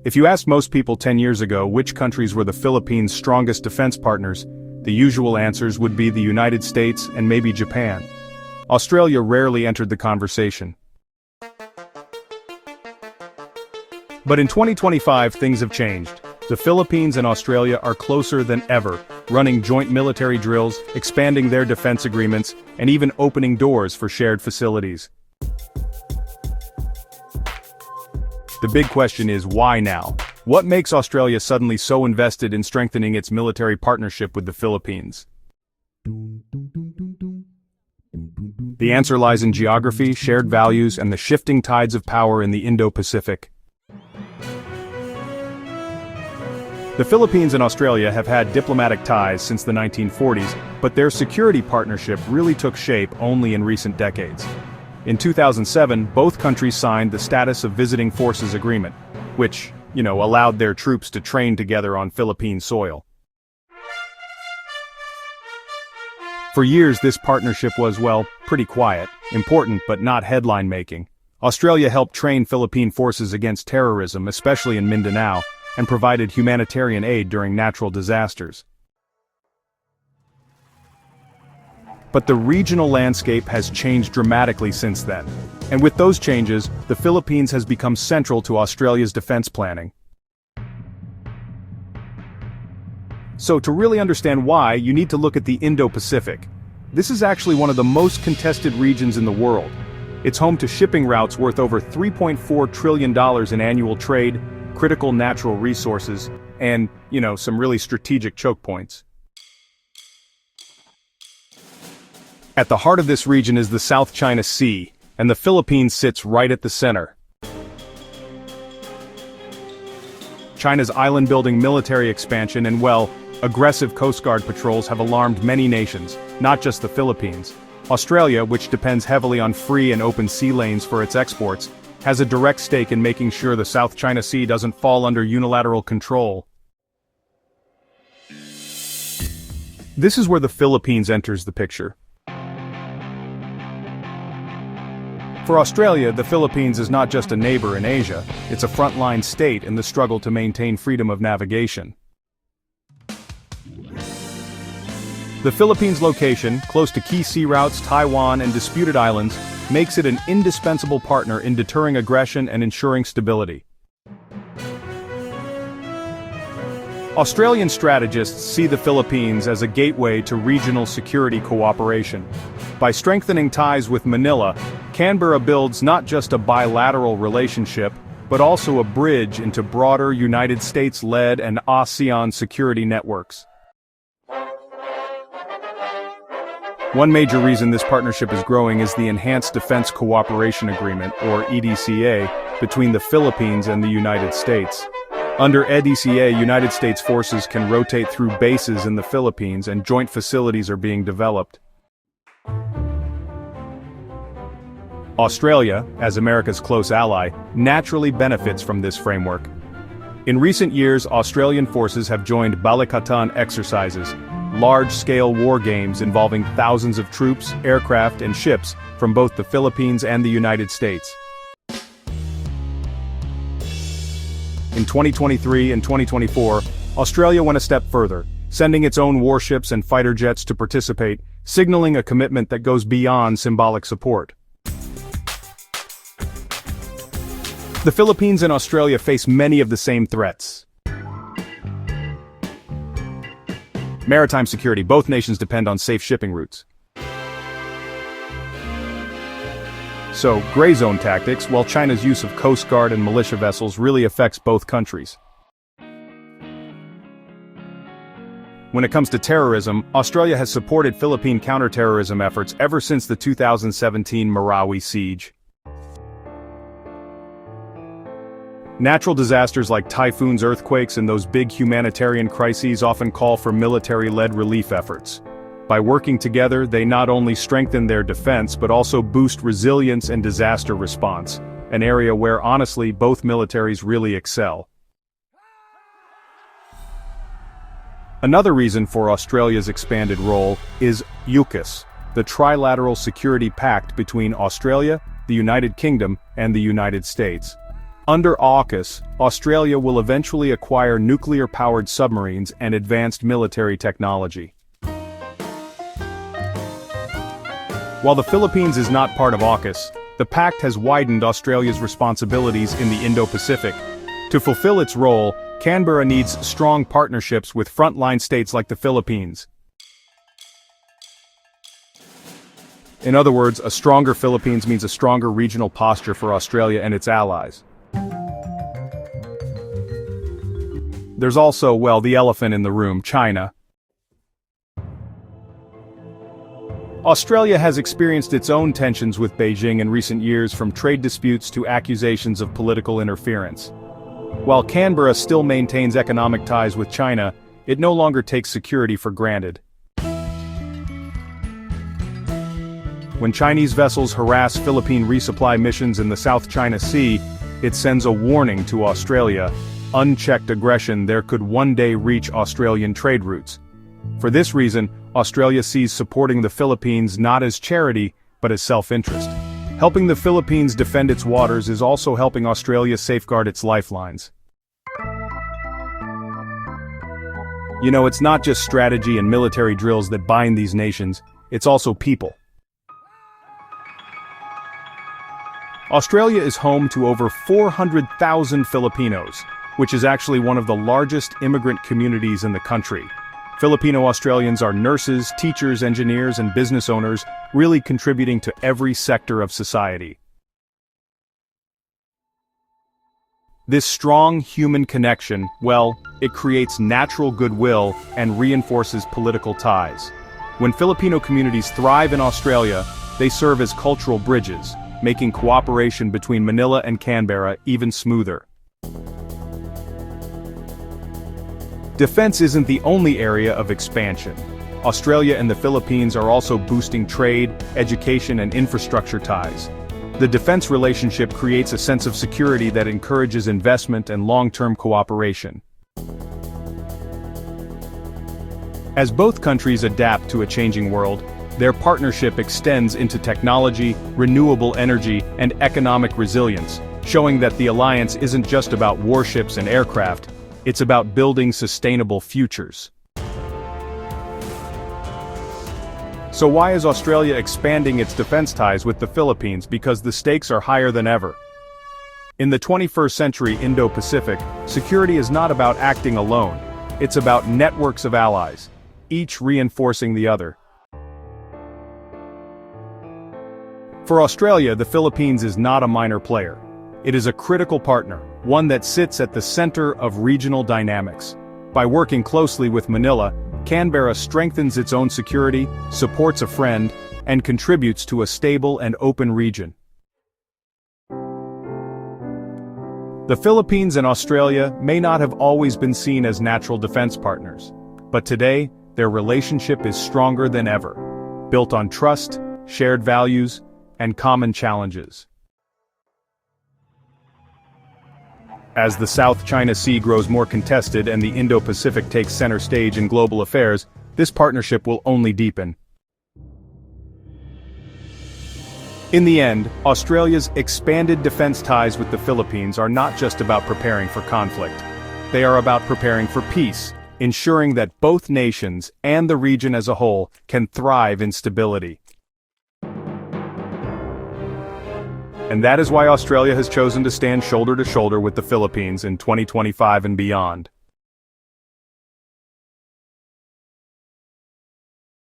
If you asked most people 10 years ago which countries were the Philippines' strongest defense partners, the usual answers would be the United States and maybe Japan. Australia rarely entered the conversation. But in 2025, things have changed. The Philippines and Australia are closer than ever, running joint military drills, expanding their defense agreements, and even opening doors for shared facilities. The big question is, why now? What makes Australia suddenly so invested in strengthening its military partnership with the Philippines? The answer lies in geography, shared values, and the shifting tides of power in the Indo-Pacific. The Philippines and Australia have had diplomatic ties since the 1940s, but their security partnership really took shape only in recent decades. In 2007, both countries signed the Status of Visiting Forces Agreement, which, allowed their troops to train together on Philippine soil. For years, this partnership was, pretty quiet, important but not headline-making. Australia helped train Philippine forces against terrorism, especially in Mindanao, and provided humanitarian aid during natural disasters. But the regional landscape has changed dramatically since then. And with those changes, the Philippines has become central to Australia's defense planning. So to really understand why, you need to look at the Indo-Pacific. This is actually one of the most contested regions in the world. It's home to shipping routes worth over $3.4 trillion in annual trade, critical natural resources, and, some really strategic choke points. At the heart of this region is the South China Sea, and the Philippines sits right at the center. China's island-building military expansion and, aggressive Coast Guard patrols have alarmed many nations, not just the Philippines. Australia, which depends heavily on free and open sea lanes for its exports, has a direct stake in making sure the South China Sea doesn't fall under unilateral control. This is where the Philippines enters the picture. For Australia, the Philippines is not just a neighbor in Asia, it's a frontline state in the struggle to maintain freedom of navigation. The Philippines' location, close to key sea routes, Taiwan, and disputed islands, makes it an indispensable partner in deterring aggression and ensuring stability. Australian strategists see the Philippines as a gateway to regional security cooperation. By strengthening ties with Manila, Canberra builds not just a bilateral relationship, but also a bridge into broader United States-led and ASEAN security networks. One major reason this partnership is growing is the Enhanced Defense Cooperation Agreement, or EDCA, between the Philippines and the United States. Under EDCA, United States forces can rotate through bases in the Philippines and joint facilities are being developed. Australia, as America's close ally, naturally benefits from this framework. In recent years, Australian forces have joined Balikatan Exercises, large-scale war games involving thousands of troops, aircraft, and ships from both the Philippines and the United States. In 2023 and 2024, Australia went a step further, sending its own warships and fighter jets to participate, signaling a commitment that goes beyond symbolic support. The Philippines and Australia face many of the same threats. Maritime security. Both nations depend on safe shipping routes. So, gray zone tactics, while China's use of Coast Guard and militia vessels really affects both countries. When it comes to terrorism, Australia has supported Philippine counterterrorism efforts ever since the 2017 Marawi siege. Natural disasters like typhoons, earthquakes, and those big humanitarian crises often call for military-led relief efforts. By working together, they not only strengthen their defense but also boost resilience and disaster response, an area where, honestly, both militaries really excel. Another reason for Australia's expanded role is AUKUS, the Trilateral Security Pact between Australia, the United Kingdom, and the United States. Under AUKUS, Australia will eventually acquire nuclear-powered submarines and advanced military technology. While the Philippines is not part of AUKUS, the Pact has widened Australia's responsibilities in the Indo-Pacific. To fulfill its role, Canberra needs strong partnerships with frontline states like the Philippines. In other words, a stronger Philippines means a stronger regional posture for Australia and its allies. There's also, well, the elephant in the room, China. Australia has experienced its own tensions with Beijing in recent years, from trade disputes to accusations of political interference. While Canberra still maintains economic ties with China, it no longer takes security for granted. When Chinese vessels harass Philippine resupply missions in the South China Sea, it sends a warning to Australia. Unchecked aggression there could one day reach Australian trade routes. For this reason, Australia sees supporting the Philippines not as charity, but as self-interest. Helping the Philippines defend its waters is also helping Australia safeguard its lifelines. You know, it's not just strategy and military drills that bind these nations, it's also people. Australia is home to over 400,000 Filipinos, which is actually one of the largest immigrant communities in the country. Filipino-Australians are nurses, teachers, engineers, and business owners, really contributing to every sector of society. This strong human connection, well, it creates natural goodwill and reinforces political ties. When Filipino communities thrive in Australia, they serve as cultural bridges, making cooperation between Manila and Canberra even smoother. Defense isn't the only area of expansion. Australia and the Philippines are also boosting trade, education, and infrastructure ties. The defense relationship creates a sense of security that encourages investment and long-term cooperation. As both countries adapt to a changing world, their partnership extends into technology, renewable energy, and economic resilience, showing that the alliance isn't just about warships and aircraft, it's about building sustainable futures. So why is Australia expanding its defense ties with the Philippines? Because the stakes are higher than ever. In the 21st century Indo-Pacific, security is not about acting alone, it's about networks of allies, each reinforcing the other. For Australia, the Philippines is not a minor player. It is a critical partner, one that sits at the center of regional dynamics. By working closely with Manila, Canberra strengthens its own security, supports a friend, and contributes to a stable and open region. The Philippines and Australia may not have always been seen as natural defense partners, but today, their relationship is stronger than ever, built on trust, shared values, and common challenges. As the South China Sea grows more contested and the Indo-Pacific takes center stage in global affairs, this partnership will only deepen. In the end, Australia's expanded defense ties with the Philippines are not just about preparing for conflict. They are about preparing for peace, ensuring that both nations and the region as a whole can thrive in stability. And that is why Australia has chosen to stand shoulder to shoulder with the Philippines in 2025 and beyond.